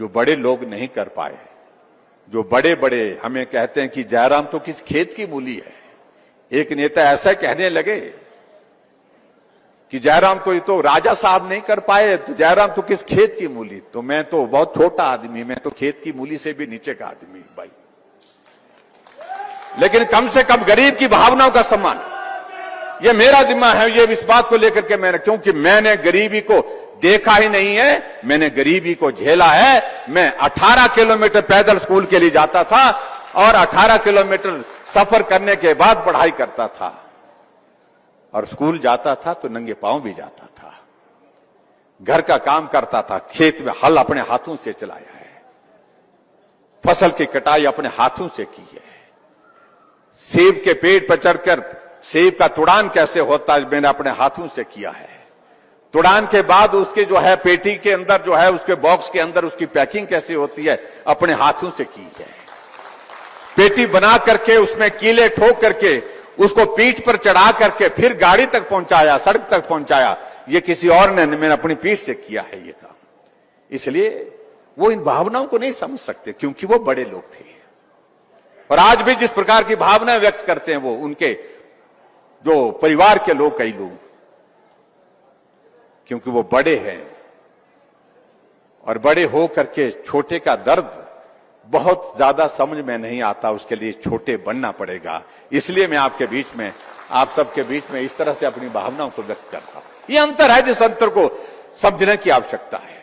जो बड़े लोग नहीं कर पाए, जो बड़े बड़े हमें कहते हैं कि जयराम तो किस खेत की मूली है। एक नेता ऐसा कहने लगे कि जयराम तो ये तो राजा साहब नहीं कर पाए, तो जयराम तो किस खेत की मूली। तो मैं तो बहुत छोटा आदमी, मैं तो खेत की मूली से भी नीचे का आदमी भाई, लेकिन कम से कम गरीब की भावनाओं का सम्मान ये मेरा जिम्मा है। ये इस बात को लेकर के मैंने, क्योंकि मैंने गरीबी को देखा ही नहीं है, मैंने गरीबी को झेला है। मैं 18 किलोमीटर पैदल स्कूल के लिए जाता था और 18 किलोमीटर सफर करने के बाद पढ़ाई करता था, और स्कूल जाता था तो नंगे पांव भी जाता था। घर का काम करता था, खेत में हल अपने हाथों से चलाया है, फसल की कटाई अपने हाथों से की है, सेब के पेड़ पर चढ़कर सेब का तुड़ान कैसे होता है मैंने अपने हाथों से किया है। तुड़ान के बाद उसके जो है पेटी के अंदर जो है उसके बॉक्स के अंदर उसकी पैकिंग कैसे होती है अपने हाथों से की है। पेटी बना करके उसमें कीले ठोक करके उसको पीठ पर चढ़ा करके फिर गाड़ी तक पहुंचाया, सड़क तक पहुंचाया, ये किसी और ने, मैंने अपनी पीठ से किया है ये काम। इसलिए वो इन भावनाओं को नहीं समझ सकते क्योंकि वो बड़े लोग थे। और आज भी जिस प्रकार की भावनाएं व्यक्त करते हैं वो उनके जो परिवार के लोग, कई लोग, क्योंकि वो बड़े हैं और बड़े हो करके छोटे का दर्द बहुत ज्यादा समझ में नहीं आता, उसके लिए छोटे बनना पड़ेगा। इसलिए मैं आपके बीच में, आप सबके बीच में इस तरह से अपनी भावनाओं को व्यक्त करता हूं। ये अंतर है जिस अंतर को समझने की आवश्यकता है।